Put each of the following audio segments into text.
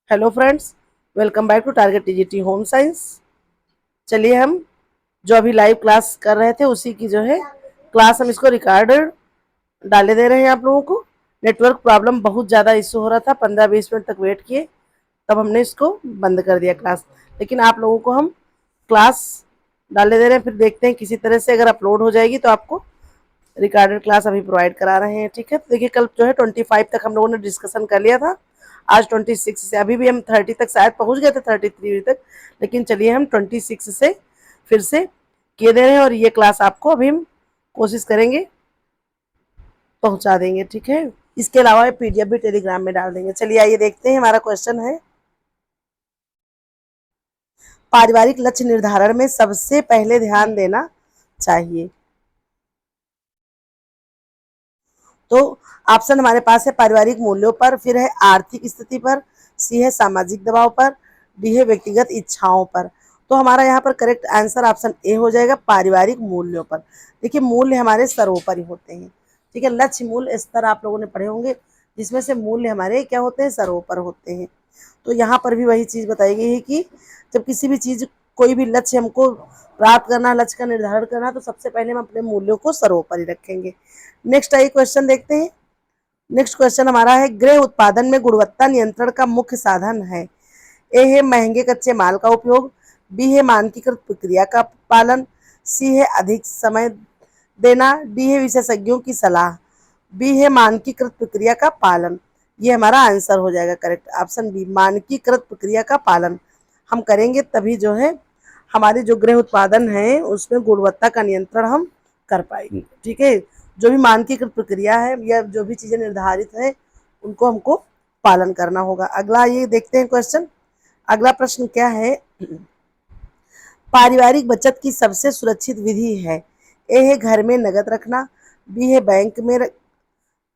Hello friends, welcome back to target TGT home science. चलिए हम जो अभी लाइव क्लास कर रहे थे उसी की जो है क्लास हम इसको रिकॉर्ड डाले दे रहे हैं आप लोगों को। नेटवर्क प्रॉब्लम बहुत ज़्यादा इशू हो रहा था, 15-20 मिनट तक वेट किए तब हमने इसको बंद कर दिया क्लास। लेकिन आप लोगों को हम क्लास डाले दे रहे हैं, फिर देखते हैं किसी तरह से अगर अपलोड हो जाएगी तो आपको रिकॉर्डेड क्लास अभी प्रोवाइड करा रहे हैं। ठीक है, तो देखिए कल जो है 25 तक हम लोगों ने डिस्कशन कर लिया था। आज 26 से, अभी भी हम 30 तक शायद पहुंच गए थे, 33 तक, लेकिन चलिए हम 26 से फिर से किए दे रहे हैं और ये क्लास आपको अभी हम कोशिश करेंगे पहुंचा देंगे। ठीक है, इसके अलावा पीडीएफ भी टेलीग्राम में डाल देंगे। चलिए आइए देखते हैं, हमारा क्वेश्चन है पारिवारिक लक्ष्य निर्धारण में सबसे पहले ध्यान देना चाहिए। तो ऑप्शन हमारे पास है पारिवारिक मूल्यों पर, फिर है आर्थिक स्थिति पर, सी है सामाजिक दबाव पर, डी है व्यक्तिगत इच्छाओं पर। तो हमारा यहाँ पर करेक्ट आंसर ऑप्शन ए हो जाएगा, पारिवारिक मूल्यों पर। देखिए मूल्य हमारे सर्वोपरि होते हैं। ठीक है, लक्ष्य मूल्य स्तर आप लोगों ने पढ़े होंगे, जिसमें से मूल्य हमारे क्या होते हैं, सर्वोपरि होते हैं। तो यहाँ पर भी वही चीज बताई गई है कि जब किसी भी चीज कोई भी लक्ष्य हमको प्राप्त करना, लक्ष्य का निर्धारण करना, तो सबसे पहले हम अपने मूल्यों को सर्वोपरि रखेंगे। नेक्स्ट आइए क्वेश्चन देखते हैं। नेक्स्ट क्वेश्चन हमारा है गृह उत्पादन में गुणवत्ता नियंत्रण का मुख्य साधन है। ए है महंगे कच्चे माल का उपयोग, बी है मानकीकृत प्रक्रिया का पालन, सी है अधिक समय देना, डी है विशेषज्ञों की सलाह, बी है मानकीकृत प्रक्रिया का पालन। ये हमारा आंसर हो जाएगा करेक्ट, ऑप्शन बी, मानकीकृत प्रक्रिया का पालन हम करेंगे तभी जो है हमारे जो गृह उत्पादन है उसमें गुणवत्ता का नियंत्रण हम कर पाएंगे। ठीक है, जो भी मानकीकृत प्रक्रिया है या जो भी चीजें निर्धारित है उनको हमको पालन करना होगा। अगला ये देखते हैं क्वेश्चन। अगला प्रश्न क्या है, पारिवारिक बचत की सबसे सुरक्षित विधि है। ए है घर में नकद रखना, बी है बैंक में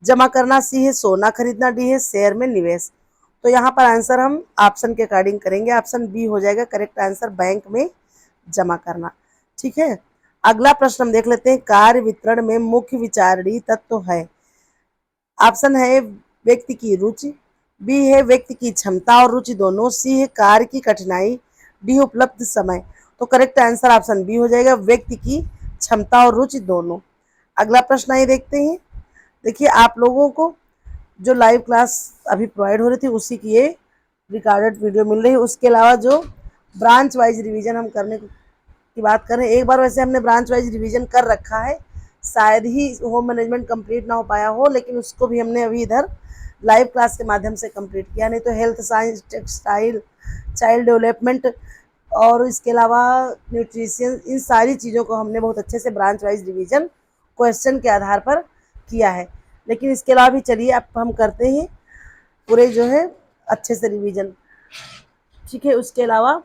जमा करना, सी है सोना खरीदना, डी है शेयर में निवेश। तो यहाँ पर आंसर हम ऑप्शन के अकॉर्डिंग करेंगे, ऑप्शन बी हो जाएगा करेक्ट आंसर, बैंक में जमा करना। ठीक है, अगला प्रश्न हम देख लेते हैं, कार्य वितरण में मुख्य विचारणीय तत्व है। ऑप्शन है व्यक्ति की रुचि, बी है व्यक्ति की क्षमता और रुचि दोनों, सी है कार्य की कठिनाई, डी उपलब्ध समय। तो करेक्ट आंसर ऑप्शन बी हो जाएगा, व्यक्ति की क्षमता और रुचि दोनों। अगला प्रश्न आइए देखते हैं। देखिए आप लोगों को जो लाइव क्लास अभी प्रोवाइड हो रही थी उसी की ये रिकॉर्डेड वीडियो मिल रही है। उसके अलावा जो ब्रांच वाइज रिवीजन हम करने की बात करें, एक बार वैसे हमने ब्रांच वाइज रिवीजन कर रखा है, शायद ही होम मैनेजमेंट कंप्लीट ना हो पाया हो, लेकिन उसको भी हमने अभी इधर लाइव क्लास के माध्यम से कंप्लीट किया। नहीं तो health science, textile, child development और इसके अलावा न्यूट्रिशन, इन सारी चीज़ों को हमने बहुत अच्छे से ब्रांच वाइज रिवीजन क्वेश्चन के आधार पर किया है। लेकिन इसके अलावा भी चलिए अब हम करते हैं पूरे जो है अच्छे से रिवीजन। ठीक है, उसके अलावा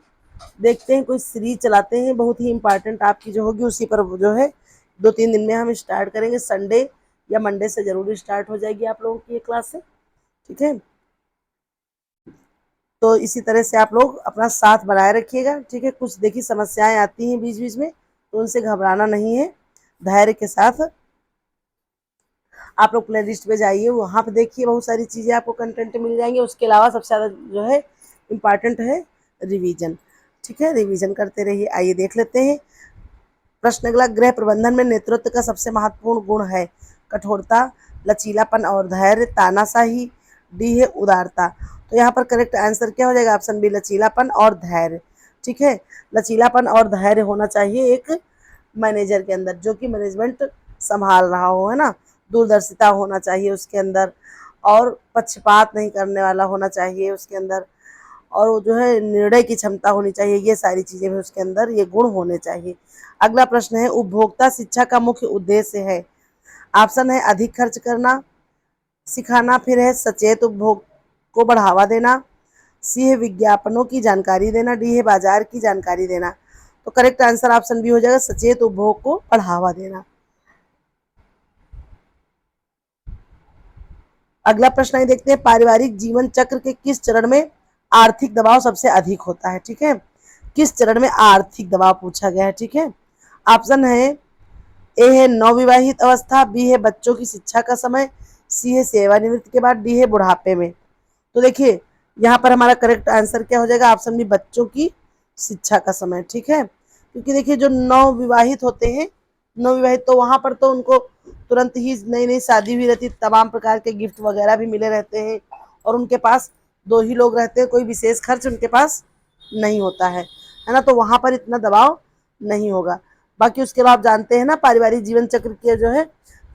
देखते हैं कोई सीरीज चलाते हैं बहुत ही इंपॉर्टेंट आपकी जो होगी, उसी पर जो है 2-3 दिन में हम स्टार्ट करेंगे। संडे या मंडे से जरूर स्टार्ट हो जाएगी आप लोगों की ये क्लास से। ठीक है, तो इसी तरह से आप लोग अपना साथ बनाए रखिएगा। ठीक है, कुछ देखिए समस्याएं आती हैं बीच बीच में, तो उनसे घबराना नहीं है, धैर्य के साथ आप लोग प्ले लिस्ट पे जाइए, वहाँ पे देखिए बहुत सारी चीज़ें आपको कंटेंट मिल जाएंगे। उसके अलावा सबसे ज़्यादा जो है इम्पॉर्टेंट है रिवीजन। ठीक है, रिवीजन करते रहिए। आइए देख लेते हैं प्रश्न अगला, गृह प्रबंधन में नेतृत्व का सबसे महत्वपूर्ण गुण है। कठोरता, लचीलापन और धैर्य, तानाशाही, डी है उदारता। तो यहाँ पर करेक्ट आंसर क्या हो जाएगा, ऑप्शन बी, लचीलापन और धैर्य। ठीक है, लचीलापन और धैर्य होना चाहिए एक मैनेजर के अंदर जो कि मैनेजमेंट संभाल रहा हो, है ना। दूरदर्शिता होना चाहिए उसके अंदर, और पक्षपात नहीं करने वाला होना चाहिए उसके अंदर, और वो जो है निर्णय की क्षमता होनी चाहिए। ये सारी चीज़ें भी उसके अंदर ये गुण होने चाहिए। अगला प्रश्न है, उपभोक्ता शिक्षा का मुख्य उद्देश्य है। ऑप्शन है अधिक खर्च करना सिखाना, फिर है सचेत उपभोग को बढ़ावा देना, सी है विज्ञापनों की जानकारी देना, डी है बाजार की जानकारी देना। तो करेक्ट आंसर ऑप्शन बी हो जाएगा, सचेत उपभोग को बढ़ावा देना। अगला प्रश्न ये देखते हैं, पारिवारिक जीवन चक्र के किस चरण में आर्थिक दबाव सबसे अधिक होता है। ठीक है, किस चरण में आर्थिक दबाव पूछा गया है। ठीक है, ऑप्शन है ए है नवविवाहित अवस्था, बी है बच्चों की शिक्षा का समय, सी है सेवानिवृत्ति के बाद, डी है बुढ़ापे में। तो देखिए यहाँ पर हमारा करेक्ट आंसर क्या हो जाएगा, ऑप्शन बी बच्चों की शिक्षा का समय। ठीक है, क्योंकि देखिए जो नवविवाहित होते हैं, नवविवाहित, तो वहां पर तो उनको तुरंत ही नई नई शादी हुई रहती, तमाम प्रकार के गिफ्ट वगैरह भी मिले रहते हैं, और उनके पास दो ही लोग रहते हैं, कोई विशेष खर्च उनके पास नहीं होता है ना, तो वहां पर इतना दबाव नहीं होगा। बाकी उसके बाद आप जानते हैं ना, पारिवारिक जीवन चक्र के जो है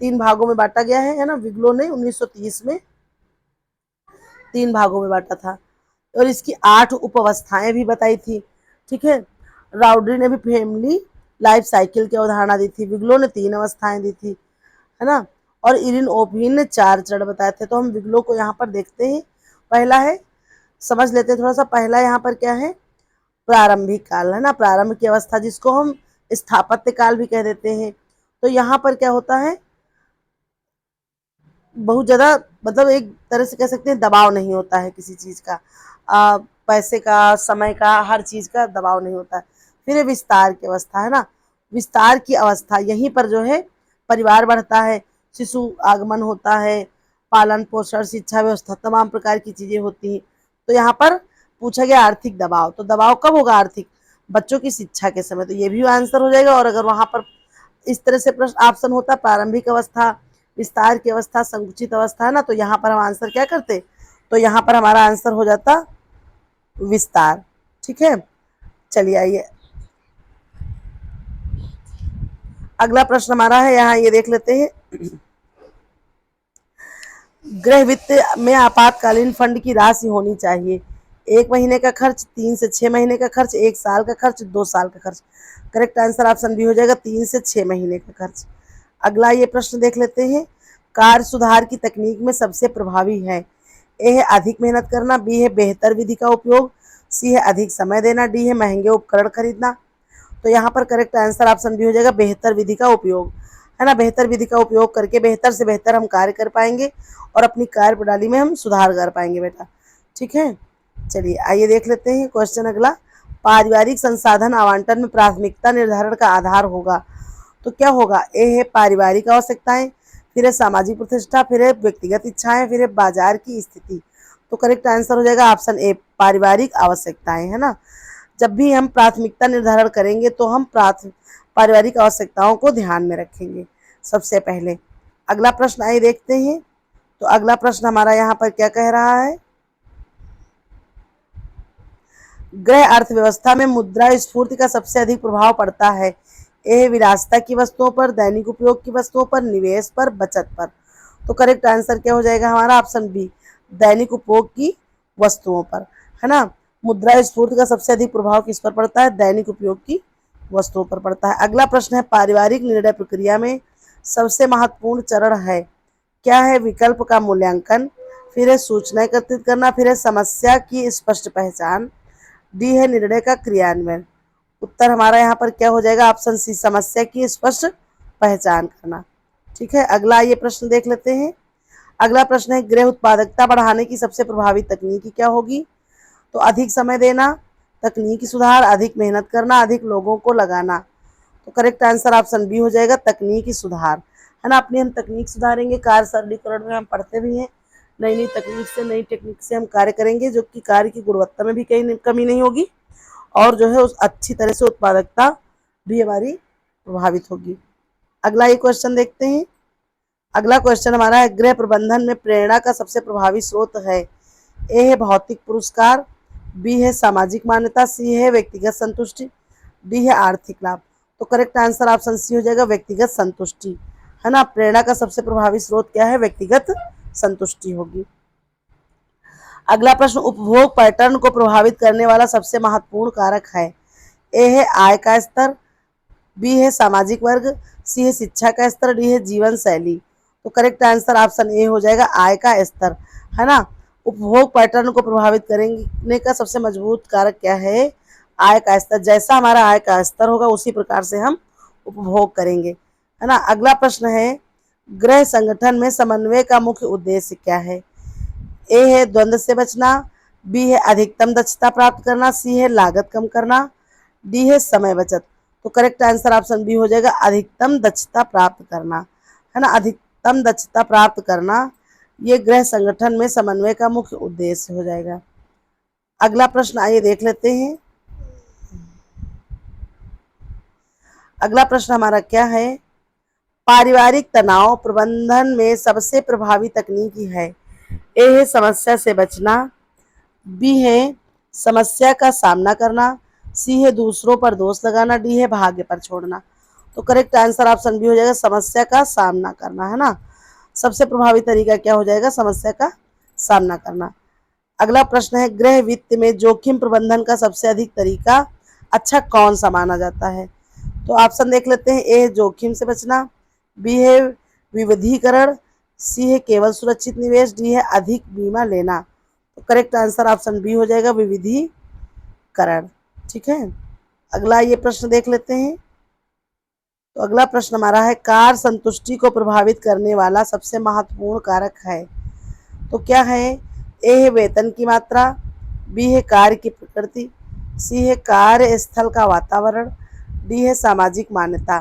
3 भागों में बांटा गया है ना, विग्लो ने 1930 में 3 भागों में बांटा था, और इसकी 8 उपावस्थाएं भी बताई थी। ठीक है, राउडरी ने भी फैमिली लाइफ साइकिल की अवधारणा दी थी, विग्लो ने 3 अवस्थाएं दी थी, है ना, और इरिन ओपीन ने 4 चरण बताए थे। तो हम विग्लो को यहाँ पर देखते हैं, पहला है, समझ लेते हैं थोड़ा सा, पहला यहाँ पर क्या है, प्रारंभिक काल, है ना, प्रारंभ की अवस्था, जिसको हम स्थापत्य काल भी कह देते हैं। तो यहाँ पर क्या होता है, बहुत ज़्यादा, मतलब एक तरह से कह सकते हैं दबाव नहीं होता है किसी चीज़ का, पैसे का, समय का, हर चीज़ का दबाव नहीं होता है। फिर ये विस्तार की अवस्था, है ना, विस्तार की अवस्था, यहीं पर जो है परिवार बढ़ता है, शिशु आगमन होता है, पालन पोषण, शिक्षा व्यवस्था, तमाम प्रकार की चीज़ें होती हैं। तो यहाँ पर पूछा गया आर्थिक दबाव, तो दबाव कब होगा, आर्थिक, बच्चों की शिक्षा के समय, तो ये भी आंसर हो जाएगा। और अगर वहाँ पर इस तरह से प्रश्न ऑप्शन होता, प्रारंभिक अवस्था, विस्तार की अवस्था, संकुचित अवस्था, है ना, तो यहाँ पर हम आंसर क्या करते, तो यहाँ पर हमारा आंसर हो जाता विस्तार। ठीक है, चलिए आइए अगला प्रश्न हमारा है, यहाँ ये देख लेते हैं, गृह वित्त में आपातकालीन फंड की राशि होनी चाहिए, 1 महीने का खर्च, 3 से 6 महीने का खर्च, 1 साल का खर्च, 2 साल का खर्च। करेक्ट आंसर ऑप्शन बी हो जाएगा, 3 से 6 महीने का खर्च। अगला ये प्रश्न देख लेते हैं, कार्य सुधार की तकनीक में सबसे प्रभावी है, ए है अधिक मेहनत करना, बी है बेहतर विधि का उपयोग, सी है अधिक समय देना, डी है महंगे उपकरण खरीदना। तो यहाँ पर करेक्ट आंसर ऑप्शन बी हो जाएगा, बेहतर विधि का उपयोग, है ना, बेहतर विधि का उपयोग करके बेहतर से बेहतर हम कार्य कर पाएंगे और अपनी कार्य प्रणाली में हम सुधार कर पाएंगे बेटा। ठीक है, चलिए आइए देख लेते हैं क्वेश्चन अगला, पारिवारिक संसाधन आवंटन में प्राथमिकता निर्धारण का आधार होगा, तो क्या होगा, ए है पारिवारिक आवश्यकताएं, फिर है सामाजिक प्रतिष्ठा, फिर है व्यक्तिगत इच्छाएं, फिर है बाजार की स्थिति। तो करेक्ट आंसर हो जाएगा ऑप्शन ए, पारिवारिक आवश्यकताएं, है ना। जब भी हम प्राथमिकता निर्धारण करेंगे तो हम पारिवारिक आवश्यकताओं को ध्यान में रखेंगे सबसे पहले। अगला प्रश्न आइए देखते हैं, तो अगला प्रश्न हमारा यहाँ पर क्या कह रहा है, गृह अर्थव्यवस्था में मुद्रा स्फूर्ति का सबसे अधिक प्रभाव पड़ता है, ए विरासत की वस्तुओं पर, दैनिक उपयोग की वस्तुओं पर, निवेश पर, बचत पर। तो करेक्ट आंसर क्या हो जाएगा हमारा, ऑप्शन बी, दैनिक उपयोग की वस्तुओं पर, है ना। मुद्रा स्फूर्ति का सबसे अधिक प्रभाव किस पर पड़ता है, दैनिक उपयोग की वस्तुओं पर पड़ता है। अगला प्रश्न है, पारिवारिक निर्णय प्रक्रिया में सबसे महत्वपूर्ण चरण है, क्या है, विकल्प का मूल्यांकन, फिर है सूचना एकत्रित करना, फिर है समस्या की स्पष्ट पहचान, डी है निर्णय का क्रियान्वयन। उत्तर हमारा यहाँ पर क्या हो जाएगा, ऑप्शन सी, समस्या की स्पष्ट पहचान करना। ठीक है, अगला ये प्रश्न देख लेते हैं, अगला प्रश्न है, गृह उत्पादकता बढ़ाने की सबसे प्रभावी तकनीक क्या होगी, तो अधिक समय देना, तकनीकी सुधार, अधिक मेहनत करना, अधिक लोगों को लगाना। तो करेक्ट आंसर ऑप्शन बी हो जाएगा, तकनीकी सुधार, है ना। अपनी हम तकनीक सुधारेंगे, कार्य सरलीकरण में हम पढ़ते भी हैं, नई नई तकनीक से, नई टेक्निक से हम कार्य करेंगे, जो कि कार्य की गुणवत्ता में भी कहीं कमी नहीं होगी, और जो है उस अच्छी तरह से उत्पादकता भी हमारी प्रभावित होगी। अगला ये क्वेश्चन देखते हैं, अगला क्वेश्चन हमारा है, गृह प्रबंधन में प्रेरणा का सबसे प्रभावी स्रोत है, ए है भौतिक पुरस्कार, बी है सामाजिक मान्यता, सी है व्यक्तिगत संतुष्टि, डी है आर्थिक लाभ। तो करेक्ट आंसर ऑप्शन सी हो जाएगा, व्यक्तिगत संतुष्टि, है ना। प्रेरणा का सबसे प्रभावी स्रोत क्या है, व्यक्तिगत संतुष्टि होगी। अगला प्रश्न, उपभोग पैटर्न को प्रभावित करने वाला सबसे महत्वपूर्ण कारक है, ए है आय का स्तर, बी है सामाजिक वर्ग, सी है शिक्षा का स्तर, डी है जीवन शैली। तो करेक्ट आंसर ऑप्शन ए हो जाएगा, आय का स्तर, है ना। उपभोग पैटर्न को प्रभावित करने का सबसे मजबूत कारक क्या है, आय का स्तर, जैसा हमारा आय का स्तर होगा उसी प्रकार से हम उपभोग करेंगे, है ना। अगला प्रश्न है, गृह संगठन में समन्वय का मुख्य उद्देश्य क्या है, ए है द्वंद्व से बचना, बी है अधिकतम दक्षता प्राप्त करना, सी है लागत कम करना, डी है समय बचत। तो करेक्ट आंसर ऑप्शन बी हो जाएगा, अधिकतम दक्षता प्राप्त करना, है ना। अधिकतम दक्षता प्राप्त करना ये गृह संगठन में समन्वय का मुख्य उद्देश्य हो जाएगा। अगला प्रश्न आइए देख लेते हैं। अगला प्रश्न हमारा क्या है? पारिवारिक तनाव प्रबंधन में सबसे प्रभावी तकनीकी है। ए है समस्या से बचना, बी है समस्या का सामना करना, सी है दूसरों पर दोष लगाना, डी है भाग्य पर छोड़ना। तो करेक्ट आंसर ऑप्शन बी हो जाएगा, समस्या का सामना करना, है ना। सबसे प्रभावी तरीका क्या हो जाएगा? समस्या का सामना करना। अगला प्रश्न है, गृह वित्त में जोखिम प्रबंधन का सबसे अधिक तरीका अच्छा कौन सा माना जाता है? तो ऑप्शन देख लेते हैं। ए है जोखिम से बचना, बी है विविधीकरण, सी है केवल सुरक्षित निवेश, डी है अधिक बीमा लेना। तो करेक्ट आंसर ऑप्शन बी हो जाएगा, विविधीकरण। ठीक है, अगला ये प्रश्न देख लेते हैं। तो अगला प्रश्न हमारा है, कार संतुष्टि को प्रभावित करने वाला सबसे महत्वपूर्ण कारक है। तो क्या है? ए है वेतन की मात्रा, बी है कार्य की प्रकृति, सी है कार्य स्थल का वातावरण, डी है सामाजिक मान्यता।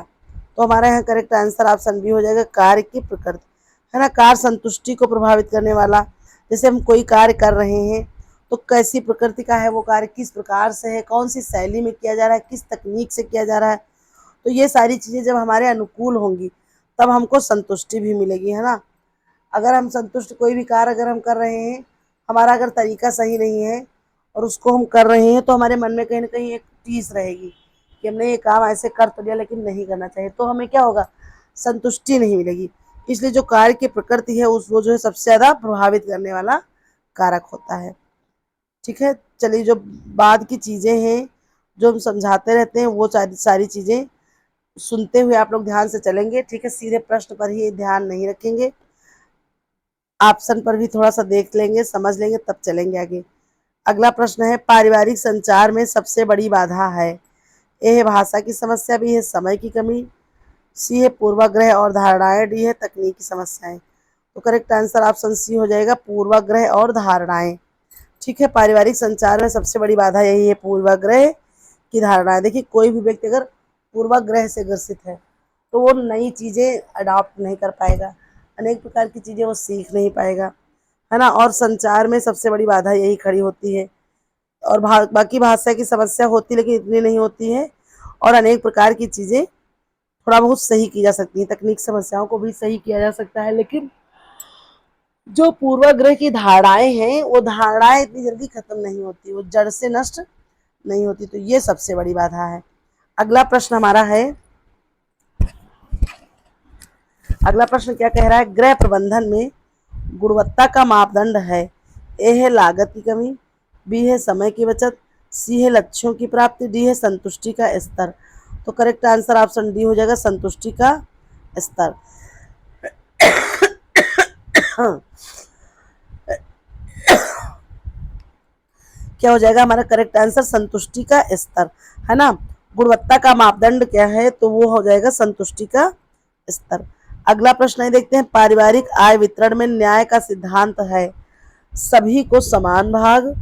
तो हमारा यहाँ करेक्ट आंसर ऑप्शन बी हो जाएगा, कार्य की प्रकृति, है ना। कार संतुष्टि को प्रभावित करने वाला, जैसे हम कोई कार्य कर रहे हैं तो कैसी प्रकृति का है वो कार्य, किस प्रकार से है, कौन सी शैली में किया जा रहा है, किस तकनीक से किया जा रहा है। तो ये सारी चीज़ें जब हमारे अनुकूल होंगी तब हमको संतुष्टि भी मिलेगी, है ना। अगर हम संतुष्ट, कोई भी कार्य अगर हम कर रहे हैं, हमारा अगर तरीका सही नहीं है और उसको हम कर रहे हैं, तो हमारे मन में कहीं ना कहीं एक टीस रहेगी कि हमने ये काम ऐसे कर तो लिया लेकिन नहीं करना चाहिए, तो हमें क्या होगा? संतुष्टि नहीं मिलेगी। इसलिए जो कार्य की प्रकृति है वो जो है सबसे ज़्यादा प्रभावित करने वाला कारक होता है। ठीक है, चलिए, जो बाद की चीज़ें हैं जो हम समझाते रहते हैं वो सारी चीज़ें सुनते हुए आप लोग ध्यान से चलेंगे। ठीक है, सीधे प्रश्न पर ही ध्यान नहीं रखेंगे, ऑप्शन पर भी थोड़ा सा देख लेंगे, समझ लेंगे, तब चलेंगे आगे। अगला प्रश्न है, पारिवारिक संचार में सबसे बड़ी बाधा है। ए है भाषा की समस्या, बी है समय की कमी, सी है पूर्वाग्रह और धारणाएं, डी है तकनीकी समस्याएं। तो करेक्ट आंसर ऑप्शन सी हो जाएगा, पूर्वाग्रह और धारणाएं। ठीक है, पारिवारिक संचार में सबसे बड़ी बाधा यही है, पूर्वाग्रह की धारणाएं। देखिए, कोई भी व्यक्ति अगर पूर्वाग्रह से ग्रसित है तो वो नई चीज़ें अडॉप्ट नहीं कर पाएगा, अनेक प्रकार की चीज़ें वो सीख नहीं पाएगा, है ना। और संचार में सबसे बड़ी बाधा यही खड़ी होती है। और बाकी भाषा की समस्या होती लेकिन इतनी नहीं होती है, और अनेक प्रकार की चीज़ें थोड़ा बहुत सही की जा सकती हैं, तकनीक समस्याओं को भी सही किया जा सकता है, लेकिन जो पूर्वाग्रह की धारणाएं हैं वो धारणाएं इतनी जल्दी खत्म नहीं होती, वो जड़ से नष्ट नहीं होती। तो ये सबसे बड़ी बाधा है। अगला प्रश्न हमारा है, अगला प्रश्न क्या कह रहा है? गृह प्रबंधन में गुणवत्ता का मापदंड है। ए है लागत की कमी, बी है समय की बचत, सी है लक्ष्यों की प्राप्ति, डी है संतुष्टि का स्तर। तो करेक्ट आंसर ऑप्शन डी हो जाएगा, संतुष्टि का स्तर। क्या हो जाएगा हमारा करेक्ट आंसर? संतुष्टि का स्तर, है ना। गुणवत्ता का मापदंड क्या है? तो वो हो जाएगा संतुष्टि का स्तर। अगला प्रश्न है, देखते हैं। पारिवारिक आय वितरण में न्याय का सिद्धांत है, सभी को समान भाग,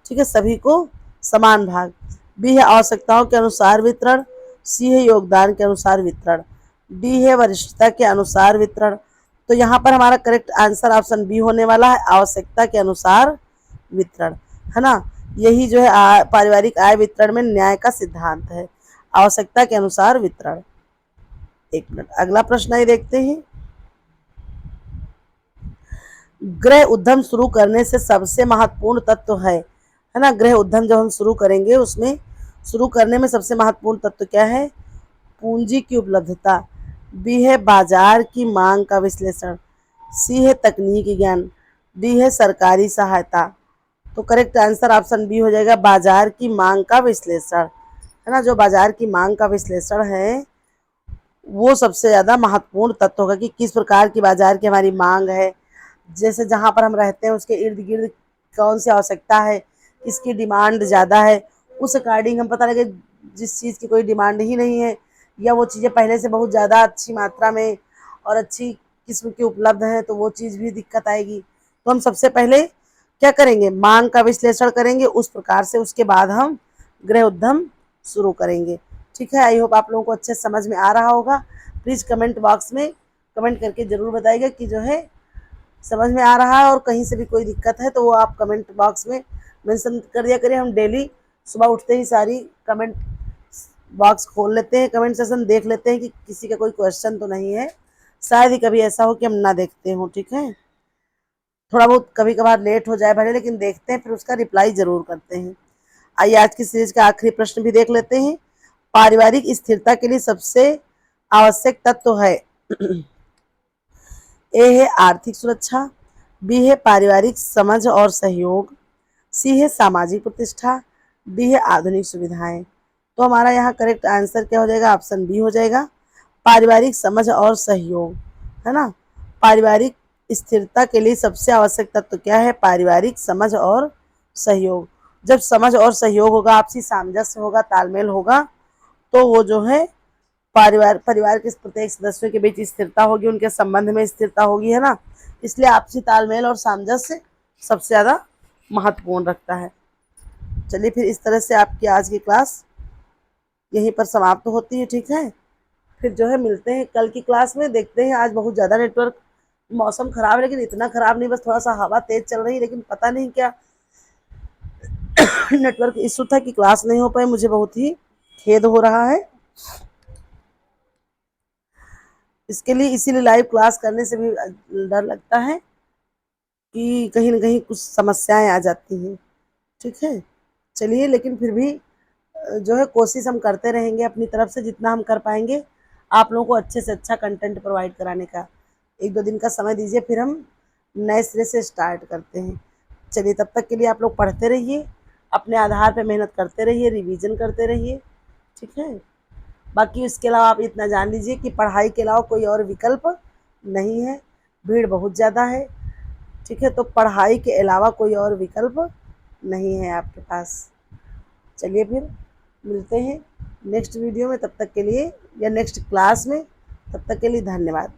ठीक है, सभी को समान भाग, बी है आवश्यकताओं के अनुसार वितरण, सी है योगदान के अनुसार वितरण, डी है वरिष्ठता के अनुसार वितरण। तो यहाँ पर हमारा करेक्ट आंसर ऑप्शन बी होने वाला है, आवश्यकता के अनुसार वितरण, है ना। यही जो है पारिवारिक आय वितरण में न्याय का सिद्धांत है, आवश्यकता के अनुसार वितरण। एक मिनट, अगला प्रश्न है देखते हैं। गृह उद्यम शुरू करने से सबसे महत्वपूर्ण तत्व है ना। गृह उद्यम जब हम शुरू करेंगे उसमें शुरू करने में सबसे महत्वपूर्ण तत्व क्या है? पूंजी की उपलब्धता, बी है बाजार की मांग का विश्लेषण, सी है तकनीकी ज्ञान, डी है सरकारी सहायता। तो करेक्ट आंसर ऑप्शन बी हो जाएगा, बाजार की मांग का विश्लेषण, है ना। जो बाजार की मांग का विश्लेषण है वो सबसे ज़्यादा महत्वपूर्ण तत्व होगा कि किस प्रकार की बाजार की हमारी मांग है, जैसे जहाँ पर हम रहते हैं उसके इर्द गिर्द कौन सी आवश्यकता है, किसकी डिमांड ज़्यादा है, उस अकॉर्डिंग हम पता लगे। जिस चीज़ की कोई डिमांड ही नहीं है या वो चीज़ें पहले से बहुत ज़्यादा अच्छी मात्रा में और अच्छी किस्म की उपलब्ध है तो वो चीज़ भी दिक्कत आएगी। तो हम सबसे पहले क्या करेंगे? मांग का विश्लेषण करेंगे, उस प्रकार से उसके बाद हम गृह उद्यम शुरू करेंगे। ठीक है, आई होप आप लोगों को अच्छे समझ में आ रहा होगा। प्लीज़ कमेंट बॉक्स में कमेंट करके ज़रूर बताइएगा कि जो है समझ में आ रहा है, और कहीं से भी कोई दिक्कत है तो वो आप कमेंट बॉक्स में मेंशन कर दिया करिए। हम डेली सुबह उठते ही सारी कमेंट बॉक्स खोल लेते हैं, कमेंट सेशन देख लेते हैं कि किसी का कोई क्वेश्चन तो नहीं है। शायद ही कभी ऐसा हो कि हम ना देखते हो। ठीक है, थोड़ा बहुत कभी कभार लेट हो जाए भले, लेकिन देखते हैं, फिर उसका रिप्लाई जरूर करते हैं। आइए आज की सीरीज का आखिरी प्रश्न भी देख लेते हैं। पारिवारिक स्थिरता के लिए सबसे आवश्यक तत्व है। ए है आर्थिक सुरक्षा, बी है पारिवारिक समझ और सहयोग, सी है सामाजिक प्रतिष्ठा, डी है आधुनिक सुविधाएं। तो हमारा यहाँ करेक्ट आंसर क्या हो जाएगा? ऑप्शन बी हो जाएगा, पारिवारिक समझ और सहयोग, है ना। पारिवारिक स्थिरता के लिए सबसे आवश्यक तत्व क्या है? पारिवारिक समझ और सहयोग। जब समझ और सहयोग होगा, आपसी सामंजस्य होगा, तालमेल होगा, तो वो जो है परिवार के प्रत्येक सदस्यों के बीच स्थिरता होगी, उनके संबंध में स्थिरता होगी, है ना। इसलिए आपसी तालमेल और सामंजस्य सबसे ज्यादा महत्वपूर्ण रखता है। चलिए फिर इस तरह से आपकी आज की क्लास यहीं पर समाप्त होती है। ठीक है, फिर जो है मिलते हैं कल की क्लास में। देखते हैं, आज बहुत ज़्यादा नेटवर्क, मौसम खराब है लेकिन इतना खराब नहीं, बस थोड़ा सा हवा तेज चल रही है, लेकिन पता नहीं क्या नेटवर्क इशू था कि क्लास नहीं हो पाई। मुझे बहुत ही खेद हो रहा है इसके लिए। इसीलिए लाइव क्लास करने से भी डर लगता है कि कहीं ना कहीं कुछ समस्याएं आ जाती हैं। ठीक है, चलिए, लेकिन फिर भी जो है कोशिश हम करते रहेंगे अपनी तरफ से, जितना हम कर पाएंगे आप लोगों को अच्छे से अच्छा कंटेंट प्रोवाइड कराने का। एक दो दिन का समय दीजिए, फिर हम नए सिरे से स्टार्ट करते हैं। चलिए, तब तक के लिए आप लोग पढ़ते रहिए, अपने आधार पे मेहनत करते रहिए, रिवीजन करते रहिए। ठीक है, बाकी इसके अलावा आप इतना जान लीजिए कि पढ़ाई के अलावा कोई और विकल्प नहीं है। भीड़ बहुत ज़्यादा है। ठीक है, तो पढ़ाई के अलावा कोई और विकल्प नहीं है आपके पास। चलिए फिर मिलते हैं नेक्स्ट वीडियो में, तब तक के लिए, या नेक्स्ट क्लास में। तब तक के लिए धन्यवाद।